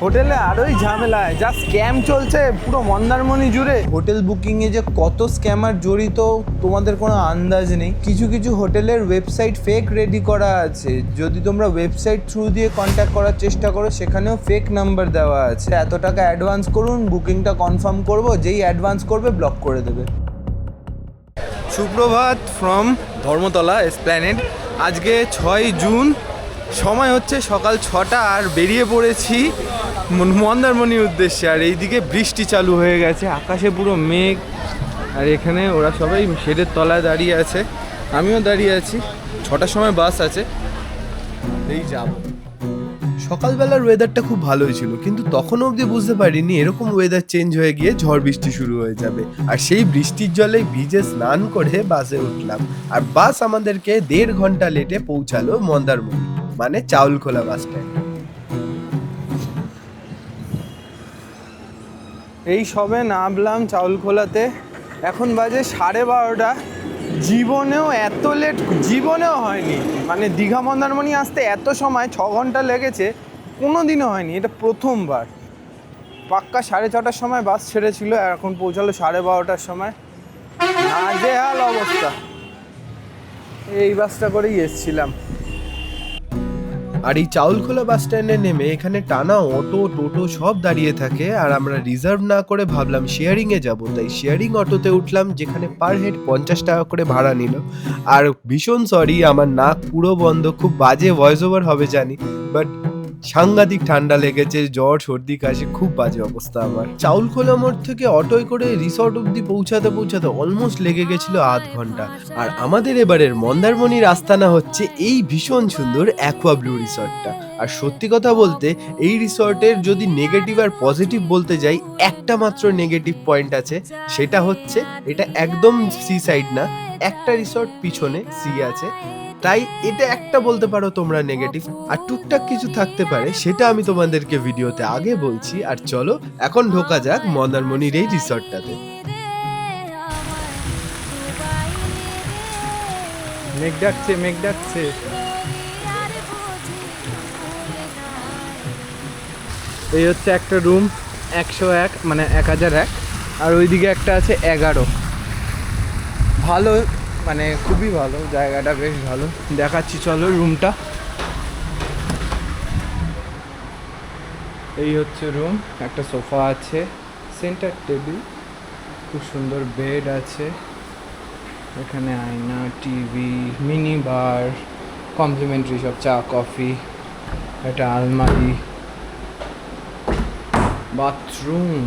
হোটেলে আরোই ঝামেলায়, যা স্ক্যাম চলছে পুরো মন্দারমণি জুড়ে। হোটেল বুকিংয়ে যে কত স্ক্যামার জড়িত তোমাদের কোনো আন্দাজ নেই। কিছু কিছু হোটেলের ওয়েবসাইট ফেক রেডি করা আছে, যদি তোমরা ওয়েবসাইট থ্রু দিয়ে কন্ট্যাক্ট করার চেষ্টা করো সেখানেও ফেক নাম্বার দেওয়া আছে। এত টাকা অ্যাডভান্স করুন, বুকিংটা কনফার্ম করব, যেই অ্যাডভান্স করবে ব্লক করে দেবে। সুপ্রভাত ফ্রম ধর্মতলা এসপ্ল্যানেড। আজকে 6 জুন, সময় হচ্ছে সকাল 6টা, আর বেরিয়ে পড়েছি মন্দারমণির উদ্দেশ্যে। আর এইদিকে বৃষ্টি চালু হয়ে গেছে, আকাশে পুরো মেঘ। আর এখানে ওরা সবাই শেডের তলায় দাঁড়িয়ে আছে, আমিও দাঁড়িয়ে আছি। 6টার সময় বাস আছে, এই যাব। সকালবেলার ওয়েদারটা খুব ভালোই ছিল, কিন্তু তখনও অবধি বুঝতে পারিনি এরকম ওয়েদার চেঞ্জ হয়ে গিয়ে ঝড় বৃষ্টি শুরু হয়ে যাবে। আর সেই বৃষ্টির জলে ভিজে স্নান করে বাসে উঠলাম, আর বাস আমাদেরকে 1.5 ঘন্টা লেটে পৌঁছালো মন্দারমণি, মানে চাউলখোলা বাস স্ট্যান্ড। এই সবে নামলাম চাউলখোলাতে, এখন বাজে 12:30। জীবনেও এত লেট জীবনেও হয়নি, মানে দীঘা মন্দারমণি আসতে এত সময় 6 ঘন্টা লেগেছে কোনো দিনও হয়নি, এটা প্রথমবার। পাক্কা 6:30টার সময় বাস ছেড়েছিল, এখন পৌঁছালো 12:30টার সময়। নাজেহাল অবস্থা। এই বাসটা করেই এসছিলাম। আর এই চাউলখোলা বাস স্ট্যান্ডে নেমে এখানে টানা অটো টোটো সব দাঁড়িয়ে থাকে, আর আমরা রিজার্ভ না করে ভাবলাম শেয়ারিংয়ে যাব, তাই শেয়ারিং অটোতে উঠলাম, যেখানে পার হেড 50 টাকা করে ভাড়া নিল। আর ভীষণ সরি, আমার নাক পুরো বন্ধ, খুব বাজে ভয়েস ওভার হবে জানি, বাট সাংঘাতিক ঠান্ডা লেগেছে, জ্বর সর্দি কাশি, খুব বাজে অবস্থা আমার। চাউলখোলা মোড় থেকে অটোয় করে রিসর্ট অব্দি পৌঁছাতে অলমোস্ট লেগে গেছিল আধ ঘন্টা। আর আমাদের এবারের মন্দারমণির আস্তানা হচ্ছে এই ভীষণ সুন্দর অ্যাকোয়া ব্লু রিসর্টটা। আর সত্যি কথা বলতে এই রিসর্টের যদি নেগেটিভ আর পজিটিভ বলতে যাই, একটা মাত্র নেগেটিভ পয়েন্ট আছে, সেটা হচ্ছে এটা একদম সি সাইড না, একটা রিসর্ট পিছনে সি আছে, তাই এটা একটা বলতে পারো তোমরা নেগেটিভ। আর টুকটাক কিছু থাকতে পারে, সেটা আমি তোমাদেরকে ভিডিওতে আগে বলছি। আর চলো এখন ঢোকা যাক মন্দারমণির এই রিসর্টটাতে। মেঘ ডাকছে, মেঘ ডাকছে। এই হচ্ছে একটা রুম, 101, মানে 1001, আর ওইদিকে একটা আছে 11। ভালো, মানে খুবই ভালো, জায়গাটা বেশ ভালো। দেখাচ্ছি চলো রুমটা। এই হচ্ছে রুম, একটা সোফা আছে, সেন্টার টেবিল, খুব সুন্দর বেড আছে, এখানে আয়না, টিভি, মিনি বার, কমপ্লিমেন্টারি সব চা কফি, একটা আলমারি, বাথরুম,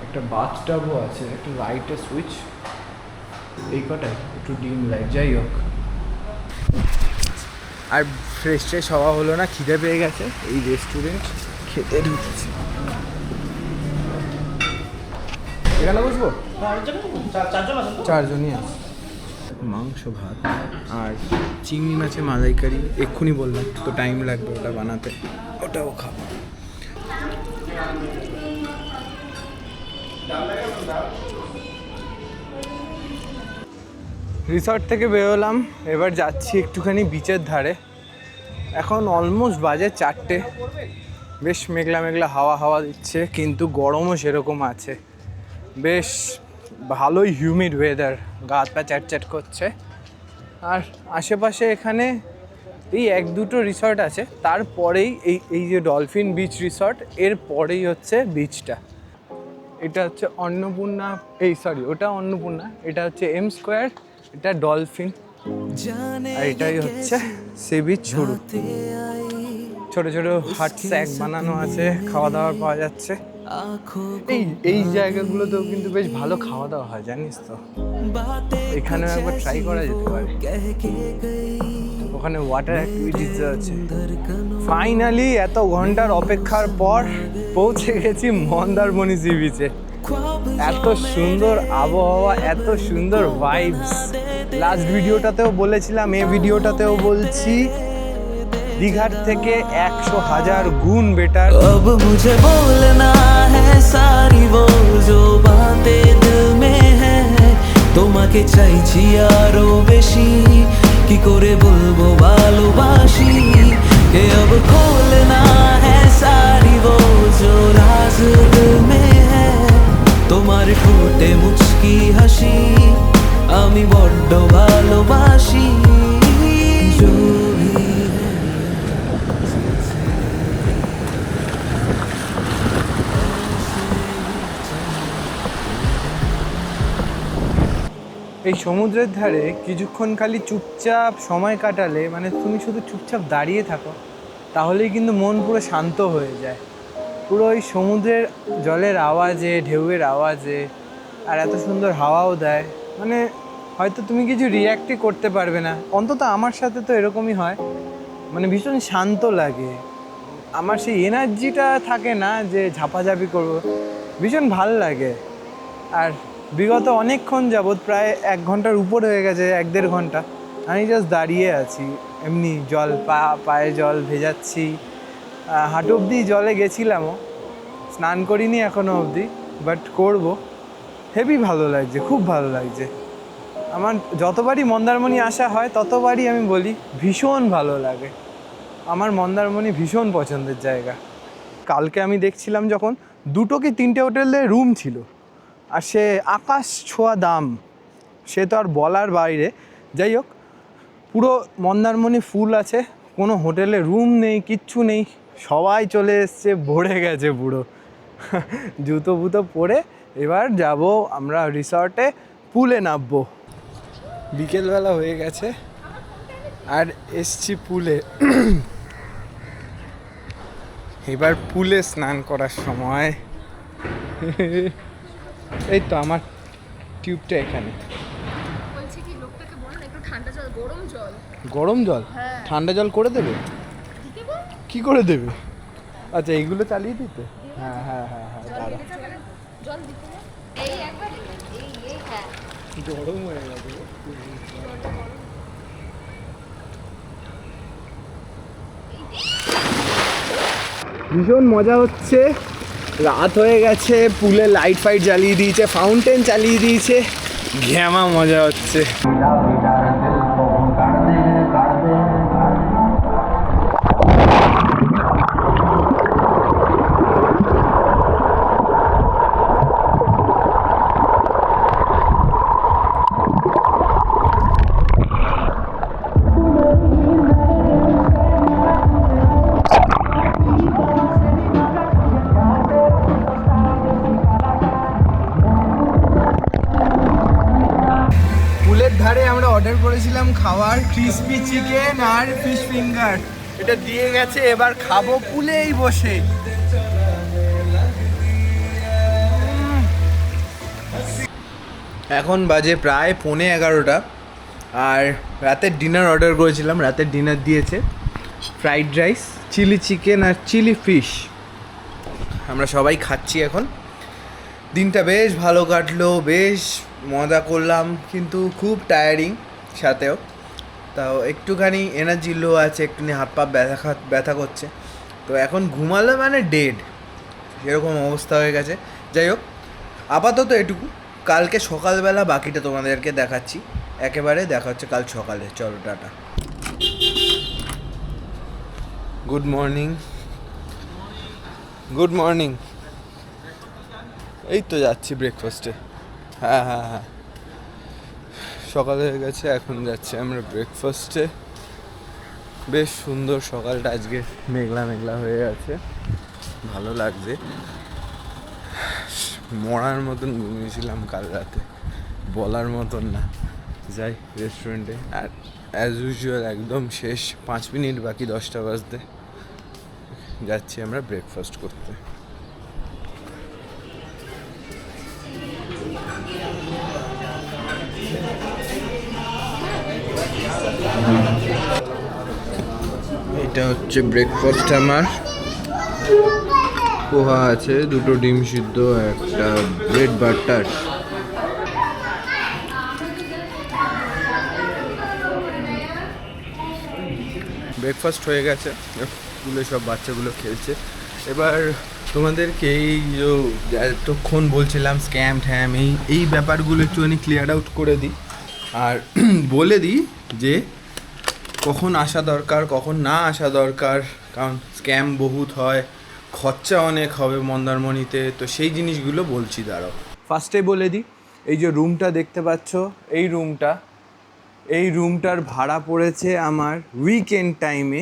একটা বাথটাবও আছে, একটা লাইটের সুইচ, এই কটাই, একটু ডিম লাইট, যাই হোক। আর ফ্রেশ ট্রেশ হওয়া হলো না, খিদে পেয়ে গেছে, এই রেস্টুরেন্ট খেতে ঢুকছি। এখানে বসবো? 4জনই আছে। মাংস ভাত আর চিংড়ি মাছের মালাইকারি, এক্ষুনি বললাম তো টাইম লাগবে ওটা বানাতে, ওটাও খাবো। রিসর্ট থেকে বেরোলাম, এবার যাচ্ছি একটুখানি বিচের ধারে। এখন অলমোস্ট বাজে 4টে, বেশ মেঘলা মেঘলা হাওয়া দিচ্ছে, কিন্তু গরমও সেরকম আছে, বেশ ভালোই হিউমিড ওয়েদার, গা হাত পা চ্যাট করছে। আর আশেপাশে এখানে এই 1-2টো রিসর্ট আছে, তারপরেই এই যে ডলফিন বিচ রিসর্ট, এর পরেই হচ্ছে বিচটা। এটা হচ্ছে অন্নপূর্ণা, ওটা অন্নপূর্ণা, এটা হচ্ছে এম স্কোয়ার, এটা ডলফিন, আর এটাই হচ্ছে সি বিচ শুরু। ছোট ছোট হাট স্যাক বানানো আছে, খাওয়া দাওয়া পাওয়া যাচ্ছে। এই জায়গাগুলোতেও কিন্তু বেশ ভালো খাওয়া দাওয়া হয়, জানিস তো। এখানেও একবার ট্রাই করা যেতে পারে। ওখানে ওয়াটার অ্যাক্টিভিটিস আছে। ফাইনালি এত ঘন্টার অপেক্ষার পর পৌঁছে গেছি মন্দারমণি সি বিচে। এত সুন্দর আবহাওয়া, এত সুন্দর ভাইবস। লাস্ট ভিডিওটাতেও বলেছিলাম, এই ভিডিওটাতেও বলছি, दीघार থেকে 100,000 গুণ বেটার। अब मुझे बोलना है सारी वो जो बातें दिल में है, তোমাকে চাইছি আরো বেশি, কি করে বলবো ভালোবাসি, কে अब खोलना है এই সমুদ্রের ধারে কিছুক্ষণ খালি চুপচাপ সময় কাটালে, মানে তুমি শুধু চুপচাপ দাঁড়িয়ে থাকো, তাহলেই কিন্তু মন পুরো শান্ত হয়ে যায়। পুরো ওই সমুদ্রের জলের আওয়াজে, ঢেউয়ের আওয়াজে, আর এত সুন্দর হাওয়াও দেয়, মানে হয়তো তুমি কিছু রিয়্যাক্টই করতে পারবে না, অন্তত আমার সাথে তো এরকমই হয়। মানে ভীষণ শান্ত লাগে, আমার সেই এনার্জিটা থাকে না যে ঝাপাঝাপি করবো, ভীষণ ভাল লাগে। আর বিগত অনেকক্ষণ যাবৎ, প্রায় 1 ঘন্টার উপর হয়ে গেছে, 1-1.5 ঘন্টা আমি জাস্ট দাঁড়িয়ে আছি, এমনি জল পায়ে জল ভেজাচ্ছি, হাঁটু অবধি জলে গেছিলামও, স্নান করিনি এখনও অবধি, বাট করব। হেভি ভালো লাগছে, খুব ভালো লাগছে। আমার যতবারই মন্দারমণি আসা হয় ততবারই আমি বলি ভীষণ ভালো লাগে। আমার মন্দারমণি ভীষণ পছন্দের জায়গা। কালকে আমি দেখছিলাম যখন 2 কি 3টে হোটেলে রুম ছিল, আর সে আকাশ ছোঁয়া দাম, সে তো আর বলার বাইরে। যাই হোক, পুরো মন্দারমণি ফুল আছে, কোনো হোটেলে রুম নেই, কিচ্ছু নেই, সবাই চলে এসছে, ভরে গেছে পুরো। জুতো বুতো পরে এবার যাব আমরা রিসর্টে, পুলে নামবো। বিকেলবেলা হয়ে গেছে আর এসছি পুলে। এবার পুলে স্নান করার সময়। এই তো আমার টিউবটা এখানে। বলছি কি, লোকটাকে বলুন একটু ঠান্ডা জল, গরম জল। গরম জল? হ্যাঁ। ঠান্ডা জল করে দেবে? দিতে বল। কি করে দেবে? আচ্ছা, এইগুলো চালিয়ে দিতে? হ্যাঁ হ্যাঁ হ্যাঁ হ্যাঁ, দাঁড়া। জল দিতে বল। এই একবার এই হ্যাঁ। গরম হয়ে গেছে। ভীষণ মজা হচ্ছে, রাত হয়ে গেছে, পুলে লাইট ফাইট জ্বালিয়ে দিয়েছে, ফাউন্টেন চালিয়ে দিয়েছে, ঘ্যামা মজা হচ্ছে। পুলের ধারে আমরা অর্ডার করেছিলাম খাবার, ক্রিসপি চিকেন আর ফিশ ফিঙ্গার, এটা দিয়ে গেছে, এবার খাবো পুলেই বসে। এখন বাজে প্রায় 11:15, আর রাতের ডিনার অর্ডার করেছিলাম, রাতের ডিনার দিয়েছে ফ্রাইড রাইস, চিলি চিকেন আর চিলি ফিশ। আমরা সবাই খাচ্ছি এখন। দিনটা বেশ ভালো কাটলো, বেশ মজা করলাম, কিন্তু খুব টায়ারিং সাথেও। তাও একটুখানি এনার্জি লো আছে, একটুখানি হাত পা ব্যথা করছে, তো এখন ঘুমালে মানে ডেড, এরকম অবস্থা হয়ে গেছে। যাই হোক, আপাতত এটুকু, কালকে সকালবেলা বাকিটা তোমাদেরকে দেখাচ্ছি, একেবারে দেখা হচ্ছে কাল সকালে। চলো, tata. Good morning, good morning. এই তো যাচ্ছি ব্রেকফাস্টে। হ্যাঁ হ্যাঁ হ্যাঁ, সকাল হয়ে গেছে, এখন যাচ্ছি আমরা ব্রেকফাস্টে। বেশ সুন্দর সকালটা আজকে, মেঘলা মেঘলা হয়ে আছে, ভালো লাগছে। মরার মতন ঘুমিয়েছিলাম কাল রাতে, বলার মতন না। যাই রেস্টুরেন্টে, আর অ্যাজ ইউজুয়াল একদম শেষ, 5 মিনিট বাকি 10টা বাজতে, যাচ্ছি আমরা ব্রেকফাস্ট করতে। এটা হচ্ছে ব্রেকফাস্ট আমার। পোহা আছে, 2টো ডিম সিদ্ধ, একটা ব্রেড বাটার। ব্রেকফাস্ট হয়ে গেছে, স্কুলে সব বাচ্চাগুলো খেলছে। এবার তোমাদেরকে এই যে এতক্ষণ বলছিলাম স্ক্যাম ট্যাম, এই ব্যাপারগুলো একটুখানি ক্লিয়ার আউট করে দিই, আর বলে দিই যে কখন আসা দরকার, কখন না আসা দরকার, কারণ স্ক্যাম বহুত হয়, খরচা অনেক হবে মন্দারমণিতে, তো সেই জিনিসগুলো বলছি। দাঁড়াও, ফার্স্টে বলে দিই, এই যে রুমটা দেখতে পাচ্ছ, এই রুমটার ভাড়া পড়েছে আমার উইকেন্ড টাইমে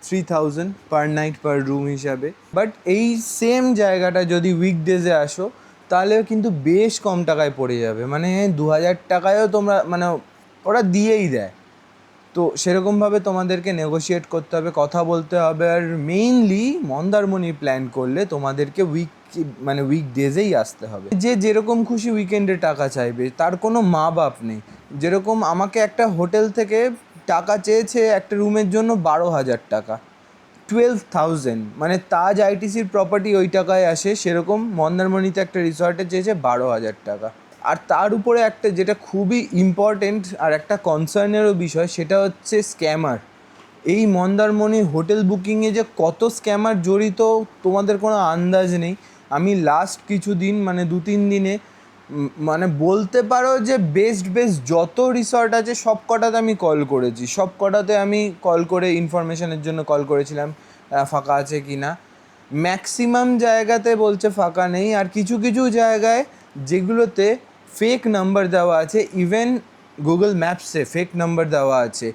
3000 পার নাইট পার রুম হিসাবে। বাট এই সেম জায়গাটা যদি উইকডেজে আসো তাহলে কিন্তু বেশ কম টাকায় পড়ে যাবে, মানে 2000 টাকায়ও তোমরা মানে ওরা দিয়েই দেয়। তো সেরকমভাবে তোমাদেরকে নেগোশিয়েট করতে হবে, কথা বলতে হবে। আর মেইনলি মন্দারমণি প্ল্যান করলে তোমাদেরকে উইকডেজেই আসতে হবে। যে যেরকম খুশি উইকেন্ডে টাকা চাইবে, তার কোনো মা বাপ নেই। যেরকম আমাকে একটা হোটেল থেকে টাকা চেয়েছে একটা রুমের জন্য 12,000 টাকা, 12,000, মানে তাজ আইটিসির প্রপার্টি ওই টাকায় আসে, সেরকম মন্দারমণিতে একটা রিসর্টে চেয়েছে 12,000 টাকা। আর তার উপরে একটা যেটা খুবই ইম্পর্টেন্ট আর একটা কনসার্নেরও বিষয়, সেটা হচ্ছে স্ক্যামার। এই মন্দারমণি হোটেল বুকিংয়ে যে কত স্ক্যামার জড়িত তোমাদের কোনো আন্দাজ নেই। আমি লাস্ট কিছু দিন মানে 2-3 দিনে মানে বলতে পারো যে বেস্ট যত রিসর্ট আছে সব কটাতে আমি কল করেছি, সব কটাতে আমি কল করে ইনফরমেশনের জন্য কল করেছিলাম ফাঁকা আছে কি না। ম্যাক্সিমাম জায়গাতে বলছে ফাঁকা নেই, আর কিছু কিছু জায়গায় যেগুলোতে ফেক নাম্বার দেওয়া আছে, ইভেন গুগল ম্যাপসে ফেক নাম্বার দেওয়া আছে।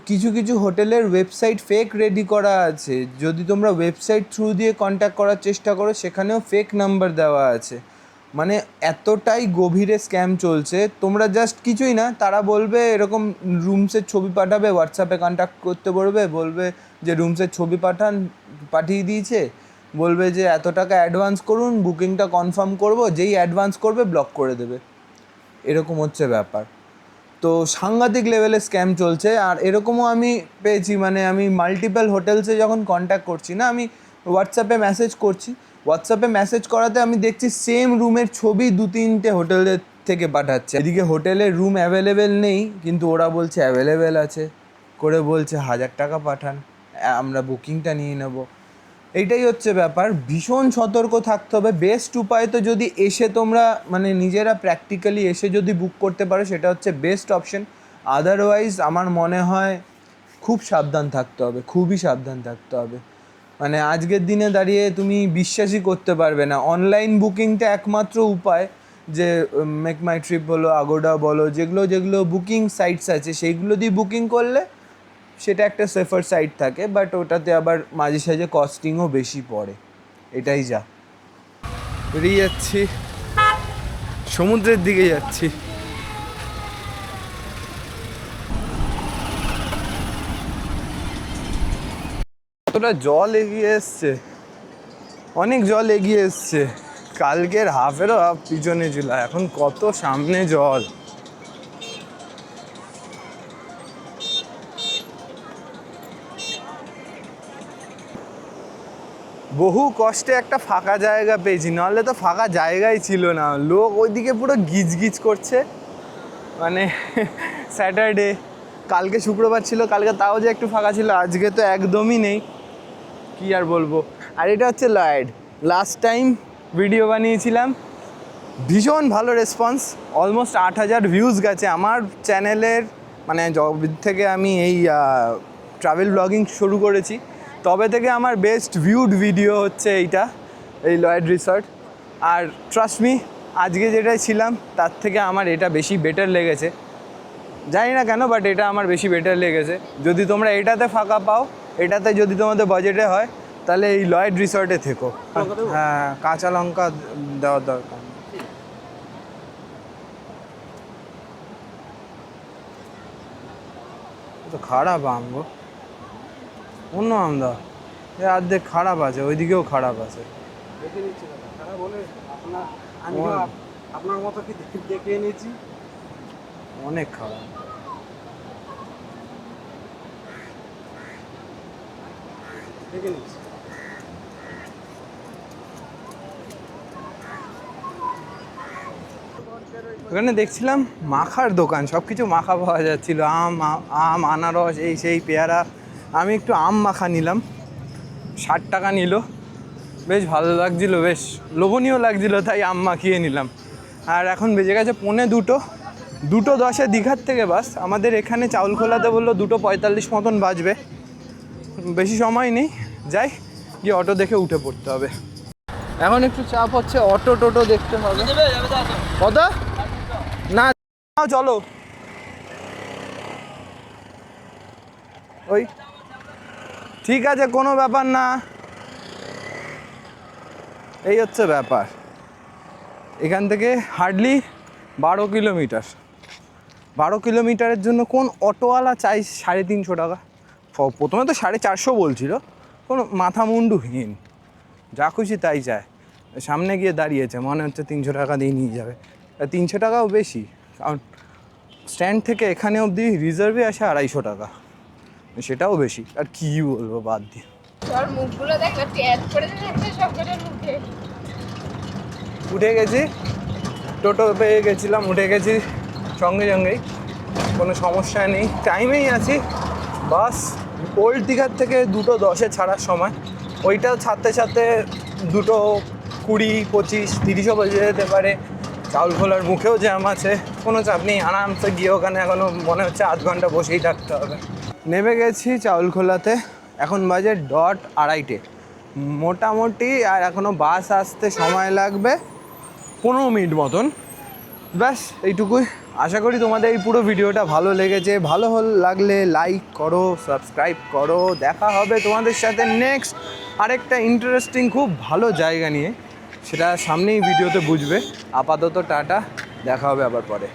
কিছু কিছু হোটেলের ওয়েবসাইট ফেক রেডি করা আছে, যদি তোমরা ওয়েবসাইট থ্রু দিয়ে কন্ট্যাক্ট করার চেষ্টা করো সেখানেও ফেক নাম্বার দেওয়া আছে। মানে এতটাই গভীরে স্ক্যাম চলছে। তোমরা জাস্ট কিছুই না, তারা বলবে এরকম রুমসের ছবি পাঠাবে, হোয়াটসঅ্যাপে কন্ট্যাক্ট করতে বলবে যে রুমসের ছবি পাঠিয়ে দিয়েছে, বলবে যে এত টাকা অ্যাডভান্স করুন, বুকিংটা কনফার্ম করব, যেই অ্যাডভান্স করবে ব্লক করে দেবে। এরকম হচ্ছে ব্যাপার। তো সাংঘাতিক লেভেলে স্ক্যাম চলছে। আর এরকমও আমি পেয়েছি, মানে আমি মাল্টিপল হোটেলসে যখন কন্ট্যাক্ট করছি না, আমি হোয়াটসঅ্যাপে মেসেজ করছি, হোয়াটসঅ্যাপে মেসেজ করাতে আমি দেখছি সেম রুমের ছবি 2-3টে হোটেলের থেকে পাঠাচ্ছে। এদিকে হোটেলের রুম অ্যাভেলেবেল নেই, কিন্তু ওরা বলছে অ্যাভেলেবেল আছে করে, বলছে 1000 টাকা পাঠান, আমরা বুকিংটা নিয়ে নেব। এইটাই হচ্ছে ব্যাপার। ভীষণ সতর্ক থাকতে হবে। বেস্ট উপায় তো যদি এসে তোমরা মানে নিজেরা প্র্যাকটিক্যালি এসে যদি বুক করতে পারো, সেটা হচ্ছে বেস্ট অপশন। আদারওয়াইজ আমার মনে হয় খুব সাবধান থাকতে হবে, খুবই সাবধান থাকতে হবে। মানে আজকের দিনে দাঁড়িয়ে তুমি বিশ্বাসই করতে পারবে না, অনলাইন বুকিংটা একমাত্র উপায়। যে মেক মাই ট্রিপ বলো, আগোডা বলো, যেগুলো বুকিং সাইটস আছে, সেইগুলো দিয়ে বুকিং করলে সেটা একটা সেফার সাইট থাকে, বাট ওটাতে আবার মাঝে সাঝে কস্টিংও বেশি পড়ে। এটাই যা। বেরিয়ে যাচ্ছি, সমুদ্রের দিকে যাচ্ছি। কতটা জল এগিয়ে এসছে, অনেক জল এগিয়ে এসছে। কালকের হাফেরও হাফ পিছনে ছিল, এখন কত সামনে জল। বহু কষ্টে একটা ফাঁকা জায়গা পেয়েছি, নাহলে তো ফাঁকা জায়গাই ছিল না। লোক ওইদিকে পুরো গিজগিজ করছে। মানে স্যাটারডে, কালকে শুক্রবার ছিল, কালকে তাও যে একটু ফাঁকা ছিল, আজকে তো একদমই নেই। কি আর বলবো। আর এটা হচ্ছে লয়েড। লাস্ট টাইম ভিডিও বানিয়েছিলাম, ভীষণ ভালো রেসপন্স, অলমোস্ট 8,000 ভিউজ গেছে আমার চ্যানেলের। মানে যবে থেকে আমি এই ট্রাভেল ব্লগিং শুরু করেছি, তবে থেকে আমার বেস্ট ভিউড ভিডিও হচ্ছে এইটা, এই লয়েড রিসর্ট। আর ট্রাস্ট মি, আজকে যেটাই ছিলাম তার থেকে আমার এটা বেশি বেটার লেগেছে। জানি না কেন, বাট এটা আমার বেশি বেটার লেগেছে। যদি তোমরা এটাতে ফাঁকা পাও, এটাতে যদি তোমাদের বাজেটে হয়, তাহলে এই লয়েড রিসর্টে থেকো। হ্যাঁ, কাঁচা লঙ্কা দেওয়ার দরকার। তো খারাপ আম গো, অন্য আম দাও। এ অর্ধেক খারাপ আছে, ওইদিকেও খারাপ আছে। আপনার মতো কি দেখে এনেছি, অনেক খারাপ। দেখে নিচ্ছি। ওখানে দেখছিলাম মাখার দোকান, সব কিছু মাখা পাওয়া যাচ্ছিলো, আম আনারস এই সেই পেয়ারা। আমি একটু আম মাখা নিলাম, 60 টাকা নিল। বেশ ভালো লাগছিলো, বেশ লোভনীয় লাগছিলো, তাই আম মাখিয়ে নিলাম। আর এখন বেজে গেছে 2:45, 2:10 দীঘার থেকে বাস। আমাদের এখানে চাউলখোলাতে বললো 2:45 মতন বাজবে। বেশি সময় নেই, যাই গিয়ে অটো দেখে উঠে পড়তে হবে। এখন একটু চাপ হচ্ছে, অটো টোটো দেখতে হবে। কত না, চলো ওই ঠিক আছে, কোনো ব্যাপার না। এই হচ্ছে ব্যাপার। এখান থেকে হার্ডলি 12 কিলোমিটারের জন্য কোন অটোওয়ালা চাই 350 টাকা? প্রথমে তো 450 বলছিল, কোনো মাথা মুন্ডুহীন, যা খুশি তাই চায়। সামনে গিয়ে দাঁড়িয়েছে, মনে হচ্ছে 300 টাকা দিয়ে নিয়ে যাবে। 300 টাকাও বেশি, কারণ স্ট্যান্ড থেকে এখানে অবধি রিজার্ভে আসে 250 টাকা, সেটাও বেশি। আর কী বলবো, বাদ দিয়ে। তোর মুখগুলো দেখ না, ট্যাপ করে দিচ্ছে সবকটার মুখে। উঠে গেছি, টোটো পেয়ে গেছিলাম, উঠে গেছি সঙ্গে সঙ্গেই, কোনো সমস্যা নেই, টাইমেই আছি। বাস ওল্ড দীঘার থেকে 2:10-এ ছাড়ার সময়, ওইটাও ছাড়তে ছাড়তে 2:20, 25, 30ও বেজে যেতে পারে। চাউলখোলার মুখেও জ্যাম আছে, কোনো চাপ নেই, আরামসে গিয়ে ওখানে এখনও মনে হচ্ছে 8 ঘন্টা বসেই থাকতে হবে। নেমে গেছি চাউলখোলাতে, এখন বাজে 2:30 মোটামুটি, আর এখনও বাস আসতে সময় লাগবে 15 মিনিট মতন। ব্যাস এইটুকুই। আশা করি তোমাদের এই পুরো ভিডিওটা ভালো লেগেছে। ভালো লাগলে লাইক করো, সাবস্ক্রাইব করো। দেখা হবে তোমাদের সাথে নেক্সট আরেকটা ইন্টারেস্টিং খুব ভালো জায়গা নিয়ে, সেটা সামনেই ভিডিওতে বুঝবে। আপাতত টাটা, দেখা হবে আবার পরে।